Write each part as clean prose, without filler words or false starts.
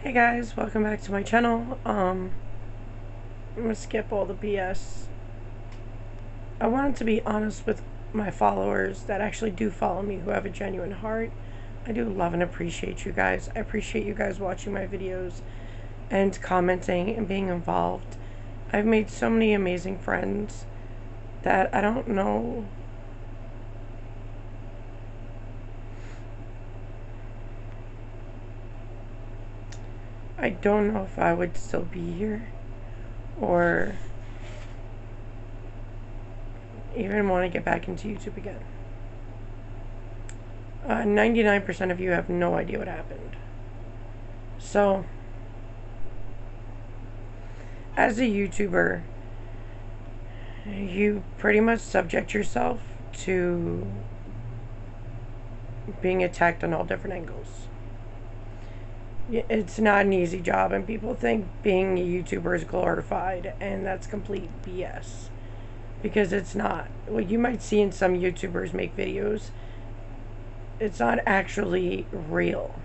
Hey guys, welcome back to my channel. I'm gonna skip all the BS. I wanted to be honest with my followers that actually do follow me, who have a genuine heart. I do love and appreciate you guys. I appreciate you guys watching my videos and commenting and being involved. I've made so many amazing friends that I don't know if I would still be here or even want to get back into YouTube again. 99% of you have no idea what happened. So, as a YouTuber, you pretty much subject yourself to being attacked on all different angles. It's not an easy job, and people think being a YouTuber is glorified, and that's complete BS. Because it's not. What you might see in some YouTubers make videos, it's not actually real.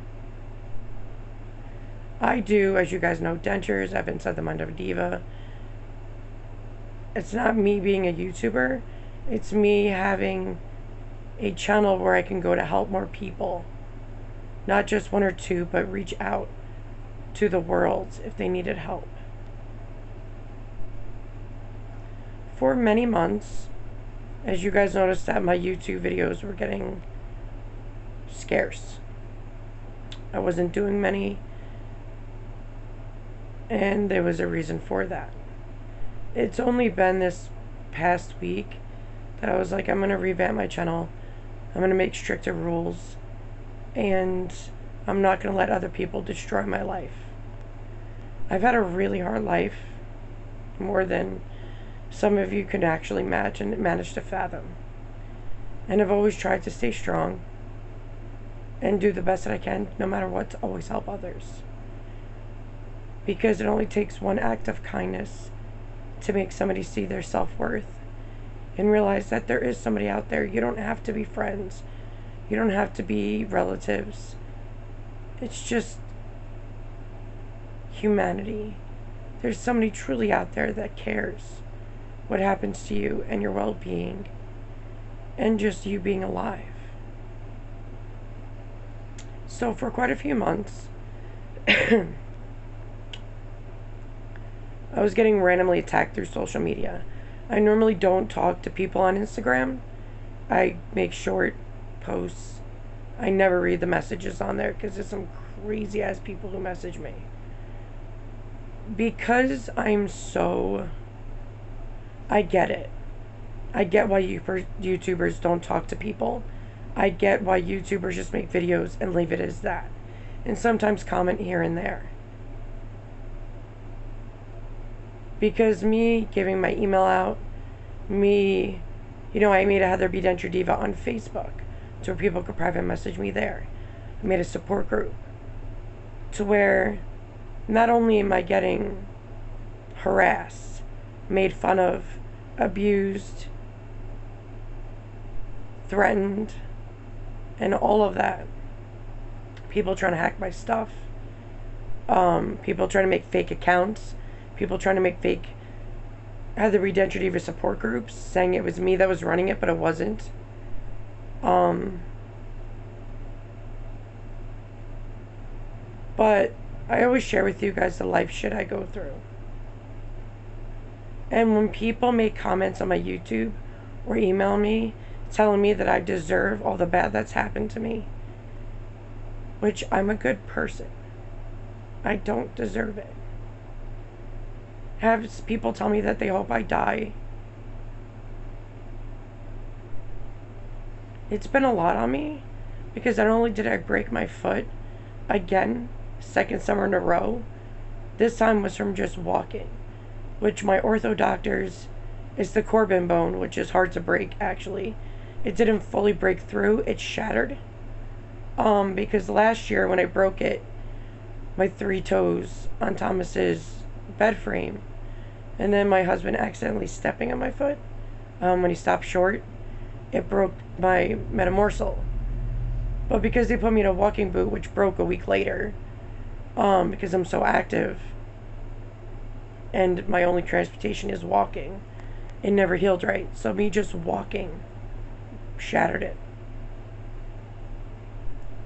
I do, as you guys know, dentures. I've been said the Mind of a Diva. It's not me being a YouTuber. It's me having a channel where I can go to help more people. Not just one or two, but reach out to the world if they needed help. For many months, as you guys noticed, that my YouTube videos were getting scarce. I wasn't doing many, and there was a reason for that. It's only been this past week that I was like, I'm going to revamp my channel. I'm going to make stricter rules. And I'm not going to let other people destroy my life. I've had a really hard life, more than some of you can actually manage to fathom. And I've always tried to stay strong and do the best that I can, no matter what, to always help others. Because it only takes one act of kindness to make somebody see their self-worth and realize that there is somebody out there. You don't have to be friends. You don't have to be relatives. It's just humanity. There's somebody truly out there that cares what happens to you and your well-being and just you being alive. So for quite a few months, I was getting randomly attacked through social media. I normally don't talk to people on Instagram. I make short posts. I never read the messages on there because there's some crazy ass people who message me. Because I get it. I get why YouTubers don't talk to people. I get why YouTubers just make videos and leave it as that. And sometimes comment here and there. Because me giving my email out, I made a Heather B. Denture Diva on Facebook, to where people could private message me there. I made a support group to where not only am I getting harassed, made fun of, abused, threatened, and all of that. People trying to hack my stuff. People trying to make fake accounts. People trying to make fake Heather B. Denture Diva support groups, saying it was me that was running it, but it wasn't. But I always share with you guys the life shit I go through. And when people make comments on my YouTube or email me telling me that I deserve all the bad that's happened to me, which I'm a good person, I don't deserve it. Have people tell me that they hope I die. It's been a lot on me, because not only did I break my foot again, second summer in a row, this time was from just walking, which my ortho doctors, is the Corbin bone, which is hard to break actually. It didn't fully break through, it shattered. Because last year when I broke it, my 3 toes on Thomas's bed frame, and then my husband accidentally stepping on my foot, when he stopped short, it broke my metatarsal. But because they put me in a walking boot, which broke a week later, because I'm so active and my only transportation is walking. It never healed right. So me just walking shattered it.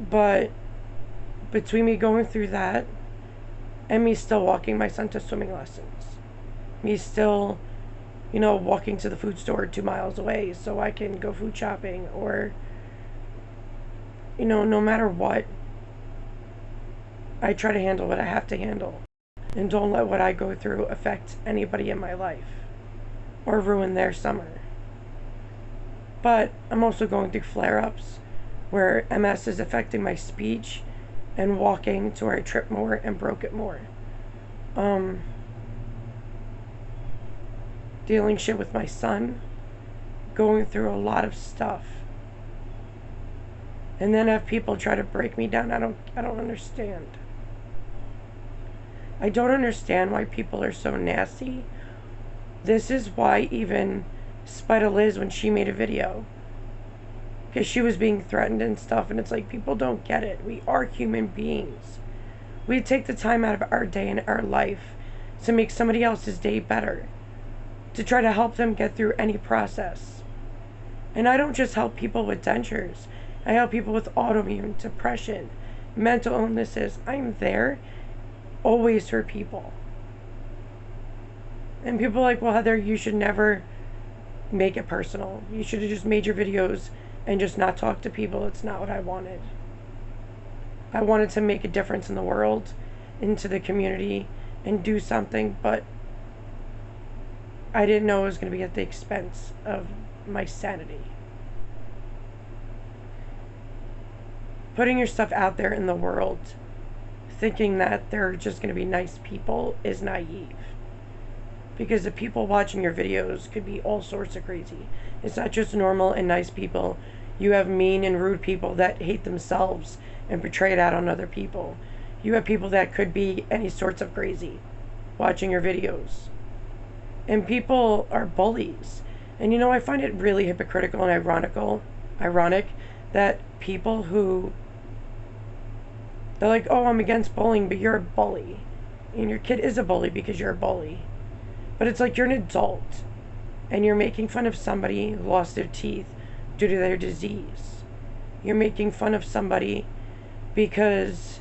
But between me going through that and me still walking my son to swimming lessons, me still, walking to the food store 2 miles away so I can go food shopping, or, no matter what, I try to handle what I have to handle and don't let what I go through affect anybody in my life or ruin their summer. But I'm also going through flare-ups where MS is affecting my speech and walking to where I tripped more and broke it more. Dealing shit with my son, going through a lot of stuff. And then have people try to break me down. I don't understand. I don't understand why people are so nasty. This is why even Spider Liz, when she made a video, because she was being threatened and stuff, and it's like, people don't get it. We are human beings. We take the time out of our day and our life to make somebody else's day better, to try to help them get through any process. And I don't just help people with dentures. I help people with autoimmune, depression, mental illnesses. I'm there always for people. And people are like, well, Heather, you should never make it personal. You should have just made your videos and just not talk to people. It's not what I wanted. I wanted to make a difference in the world, into the community, and do something, but I didn't know it was going to be at the expense of my sanity. Putting your stuff out there in the world, thinking that they're just going to be nice people, is naive. Because the people watching your videos could be all sorts of crazy. It's not just normal and nice people. You have mean and rude people that hate themselves and portray it out on other people. You have people that could be any sorts of crazy watching your videos. And people are bullies. And I find it really hypocritical and ironic that people who, they're like, oh, I'm against bullying, but you're a bully. And your kid is a bully because you're a bully. But it's like, you're an adult and you're making fun of somebody who lost their teeth due to their disease. You're making fun of somebody because,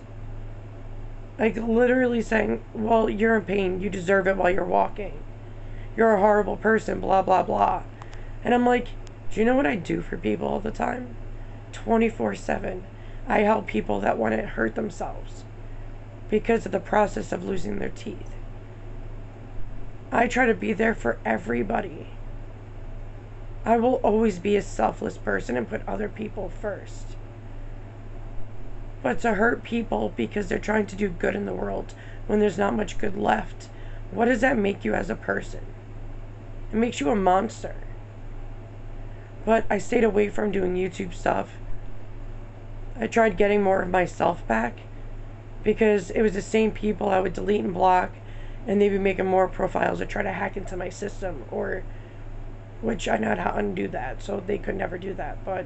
like, literally saying, well, you're in pain, you deserve it while you're walking. You're a horrible person, blah, blah, blah. And I'm like, do you know what I do for people all the time? 24/7. I help people that want to hurt themselves because of the process of losing their teeth. I try to be there for everybody. I will always be a selfless person and put other people first. But to hurt people because they're trying to do good in the world when there's not much good left, what does that make you as a person? It makes you a monster. But I stayed away from doing YouTube stuff. I tried getting more of myself back because it was the same people I would delete and block, and they'd be making more profiles to try to hack into my system, or which I know how to undo that, so they could never do that. But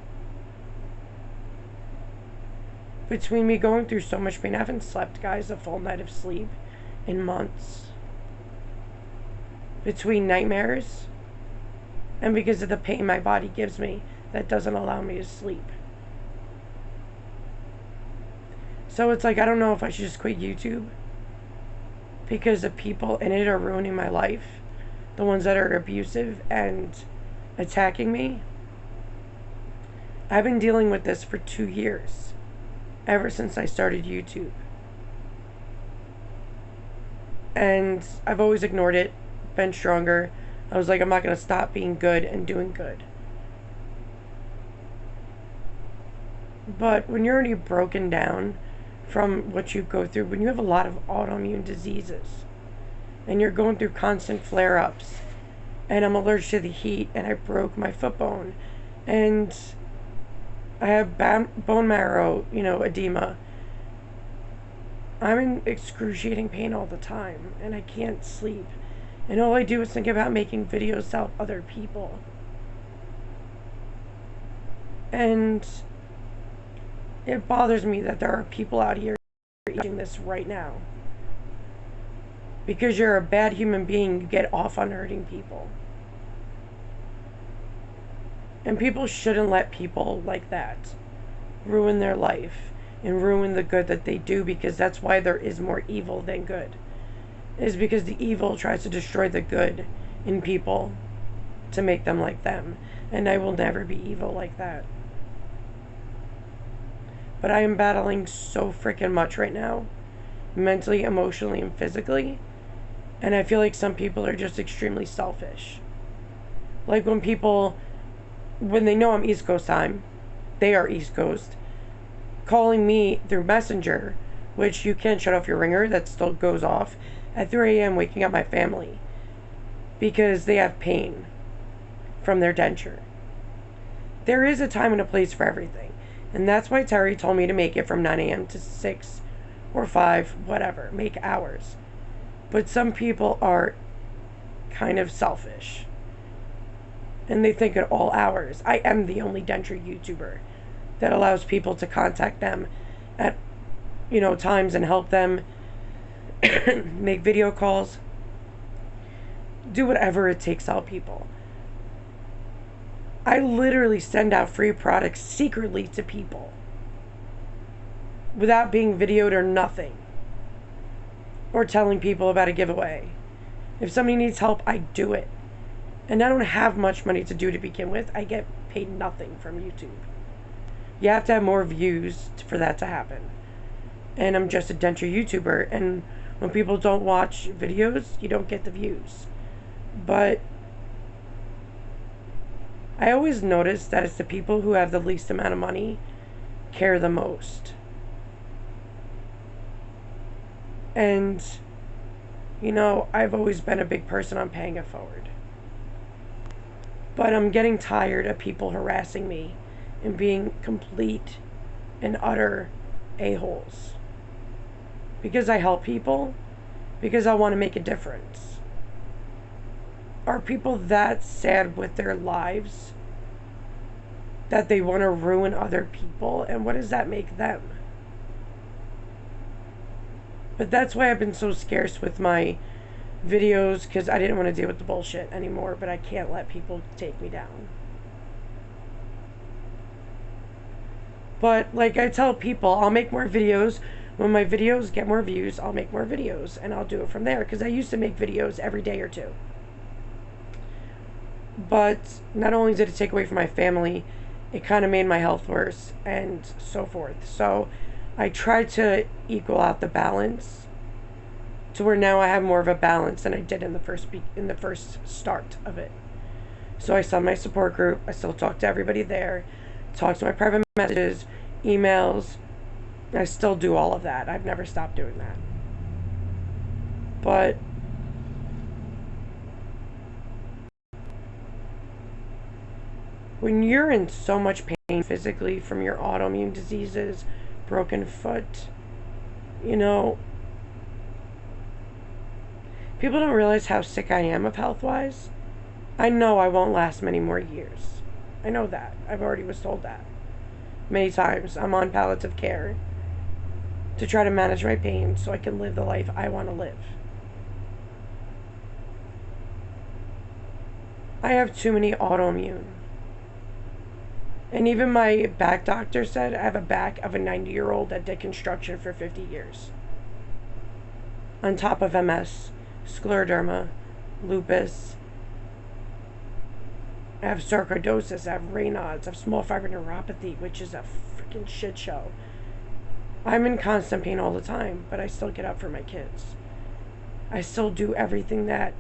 between me going through so much pain, I haven't slept, guys, a full night of sleep in months. Between nightmares and because of the pain my body gives me that doesn't allow me to sleep. So it's like, I don't know if I should just quit YouTube because the people in it are ruining my life. The ones that are abusive and attacking me. I've been dealing with this for 2 years, ever since I started YouTube. And I've always ignored it, been stronger. I was like, I'm not going to stop being good and doing good. But when you're already broken down from what you go through, when you have a lot of autoimmune diseases, and you're going through constant flare-ups, and I'm allergic to the heat, and I broke my foot bone, and I have bone marrow, edema. I'm in excruciating pain all the time, and I can't sleep. And all I do is think about making videos to help other people. And it bothers me that there are people out here watching this right now. Because you're a bad human being, you get off on hurting people. And people shouldn't let people like that ruin their life and ruin the good that they do, because that's why there is more evil than good. It is because the evil tries to destroy the good in people to make them like them. And I will never be evil like that. But I am battling so freaking much right now, mentally, emotionally, and physically. And I feel like some people are just extremely selfish. Like when they know I'm East Coast time, they are East Coast, calling me through Messenger, which you can't shut off your ringer, that still goes off, at 3 a.m. waking up my family because they have pain from their denture. There is a time and a place for everything. And that's why Terry told me to make it from 9 a.m. to 6 or 5, whatever, make hours. But some people are kind of selfish. And they think at all hours. I am the only denture YouTuber that allows people to contact them at, times and help them make video calls. Do whatever it takes to help people. I literally send out free products secretly to people without being videoed or nothing, or telling people about a giveaway. If somebody needs help, I do it. And I don't have much money to do to begin with. I get paid nothing from YouTube. You have to have more views for that to happen. And I'm just a denture YouTuber, and when people don't watch videos, you don't get the views. But I always notice that it's the people who have the least amount of money care the most. And, I've always been a big person on paying it forward. But I'm getting tired of people harassing me and being complete and utter a-holes. Because I help people, because I want to make a difference. Are people that sad with their lives that they want to ruin other people? And what does that make them? But that's why I've been so scarce with my videos, because I didn't want to deal with the bullshit anymore, but I can't let people take me down. But like I tell people, I'll make more videos. When my videos get more views, I'll make more videos, and I'll do it from there, because I used to make videos every day or two. But not only did it take away from my family, it kind of made my health worse and so forth. So I tried to equal out the balance to where now I have more of a balance than I did in the first start of it. So I saw my support group. I still talk to everybody there, talk to my private messages, emails. I still do all of that. I've never stopped doing that. But when you're in so much pain physically from your autoimmune diseases, broken foot, people don't realize how sick I am of health-wise. I know I won't last many more years. I know that. I've already was told that many times. I'm on palliative care to try to manage my pain so I can live the life I want to live. I have too many autoimmune. And even my back doctor said I have a back of a 90-year-old that did construction for 50 years. On top of MS, scleroderma, lupus, I have sarcoidosis, I have Raynaud's, I have small fiber neuropathy, which is a freaking shit show. I'm in constant pain all the time, but I still get up for my kids. I still do everything that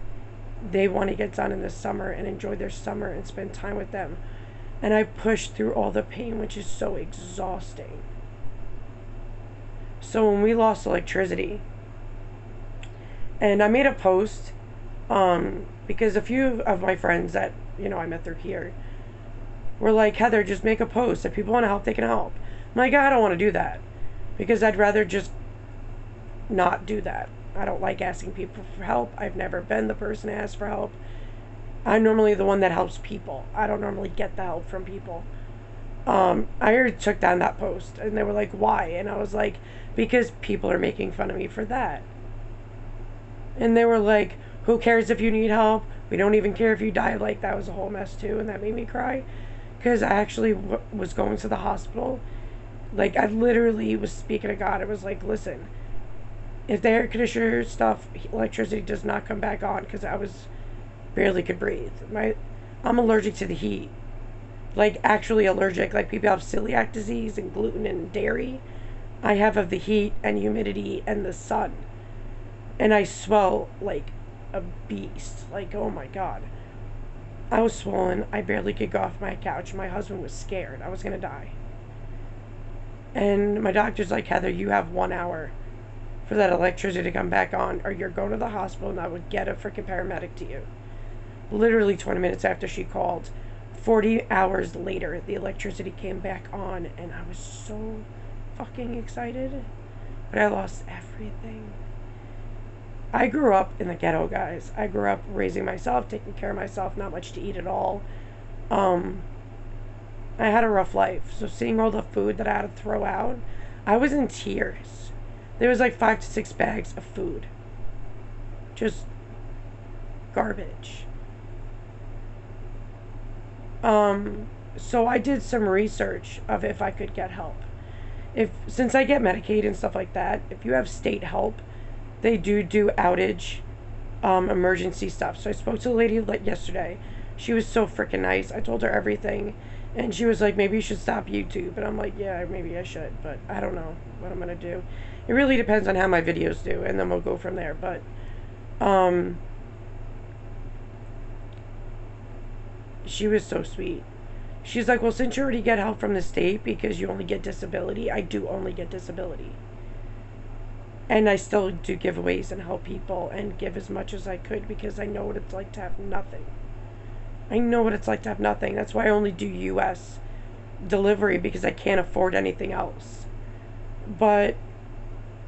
they want to get done in the summer and enjoy their summer and spend time with them. And I push through all the pain, which is so exhausting. So when we lost electricity, and I made a post, because a few of my friends that, I met through here, were like, Heather, just make a post. If people want to help, they can help. I'm like, I don't want to do that, because I'd rather just not do that. I don't like asking people for help. I've never been the person to ask for help. I'm normally the one that helps people. I don't normally get the help from people. I already took down that post, and they were like, why? And I was like, because people are making fun of me for that. And they were like, who cares if you need help? We don't even care if you die. Like, that was a whole mess too, and that made me cry. Because I actually was going to the hospital. Like, I literally was speaking to God. I was like, listen, if the air conditioner stuff, electricity does not come back on, because I was barely could breathe. I'm allergic to the heat. Like, actually allergic. Like, people have celiac disease and gluten and dairy. I have of the heat and humidity and the sun. And I swell like a beast. Like, oh my God. I was swollen. I barely could go off my couch. My husband was scared. I was going to die. And my doctor's like, Heather, you have 1 hour for that electricity to come back on, or you're going to the hospital and I would get a freaking paramedic to you. Literally 20 minutes after she called, 40 hours later, the electricity came back on, and I was so fucking excited. But I lost everything. I grew up in the ghetto, guys. I grew up raising myself, taking care of myself, not much to eat at all. I had a rough life. So seeing all the food that I had to throw out, I was in tears. There was like 5 to 6 bags of food. Just garbage. So I did some research of if I could get help. Since I get Medicaid and stuff like that, if you have state help, they do outage, emergency stuff. So I spoke to the lady yesterday. She was so freaking nice. I told her everything, and she was like, maybe you should stop YouTube. And I'm like, yeah, maybe I should, but I don't know what I'm gonna do. It really depends on how my videos do, and then we'll go from there. But she was so sweet. She's like, well, since you already get help from the state because you only get disability, I do only get disability. And I still do giveaways and help people and give as much as I could because I know what it's like to have nothing. I know what it's like to have nothing. That's why I only do US delivery, because I can't afford anything else. But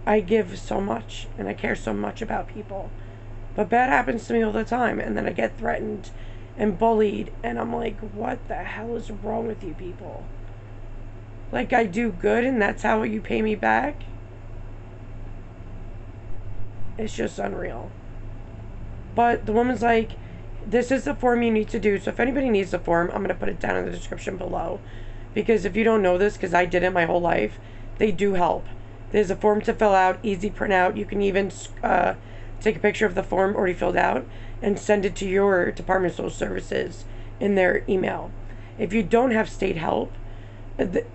I give so much and I care so much about people. But bad happens to me all the time, and then I get threatened and bullied, and I'm like, what the hell is wrong with you people? Like, I do good and that's how you pay me back? It's just unreal. But the woman's like, this is the form you need to do. So if anybody needs the form, I'm going to put it down in the description below. Because if you don't know this, because I did it my whole life, they do help. There's a form to fill out, easy printout. You can even take a picture of the form already filled out and send it to your Department of Social Services in their email. If you don't have state help,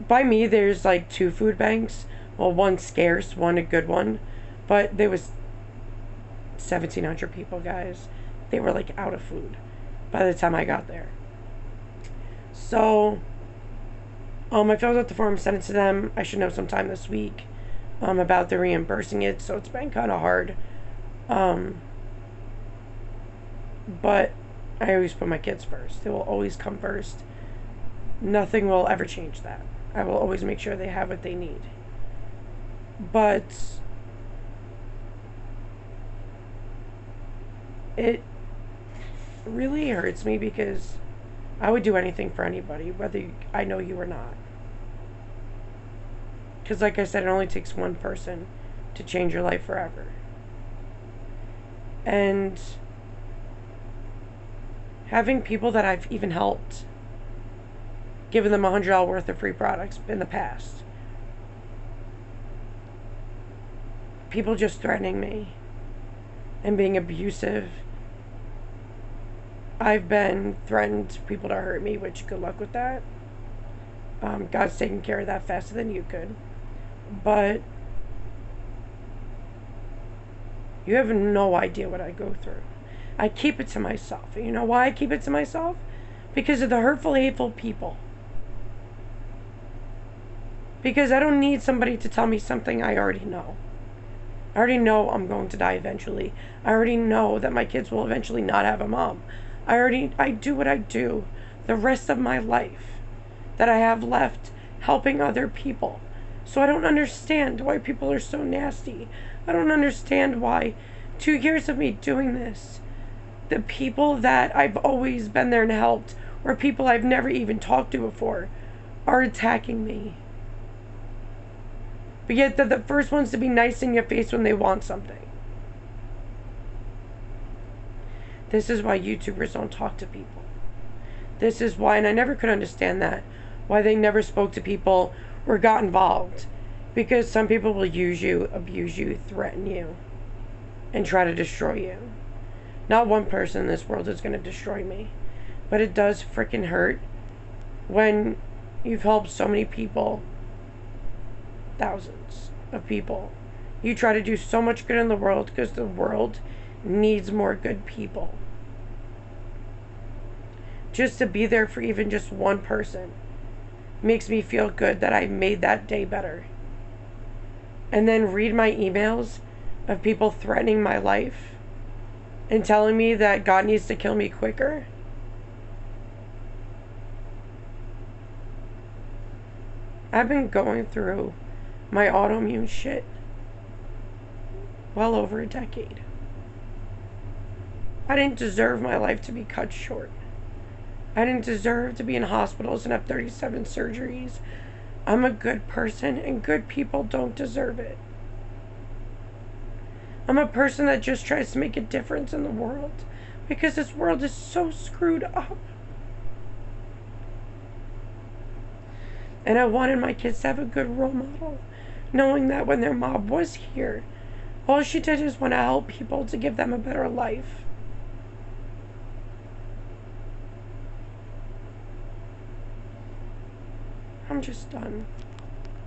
by me, there's like 2 food banks. Well, one scarce, one a good one. But there was 1,700 people, guys. They were like out of food by the time I got there. So, I filled out the form, sent it to them. I should know sometime this week about the reimbursing it. So it's been kind of hard. But I always put my kids first. They will always come first. Nothing will ever change that. I will always make sure they have what they need. But it really hurts me because I would do anything for anybody, whether I know you or not. Because like I said, it only takes one person to change your life forever. And having people that I've even helped, given them $100 worth of free products in the past. People just threatening me and being abusive. I've been threatened people to hurt me, which good luck with that. God's taking care of that faster than you could. But you have no idea what I go through. I keep it to myself. You know why I keep it to myself? Because of the hurtful, hateful people. Because I don't need somebody to tell me something I already know. I already know I'm going to die eventually. I already know that my kids will eventually not have a mom. I do what I do the rest of my life that I have left helping other people. So I don't understand why people are so nasty. I don't understand why 2 years of me doing this, the people that I've always been there and helped, or people I've never even talked to before, are attacking me. But yet they're the first ones to be nice in your face when they want something. This is why YouTubers don't talk to people. This is why, and I never could understand that, why they never spoke to people or got involved. Because some people will use you, abuse you, threaten you, and try to destroy you. Not one person in this world is going to destroy me. But it does freaking hurt when you've helped so many people, thousands of people. You try to do so much good in the world because the world needs more good people. Just to be there for even just one person makes me feel good that I made that day better. And then read my emails of people threatening my life and telling me that God needs to kill me quicker. I've been going through my autoimmune shit well over a decade. I didn't deserve my life to be cut short. I didn't deserve to be in hospitals and have 37 surgeries. I'm a good person, and good people don't deserve it. I'm a person that just tries to make a difference in the world because this world is so screwed up. And I wanted my kids to have a good role model, knowing that when their mom was here, all she did is want to help people to give them a better life. I'm just done.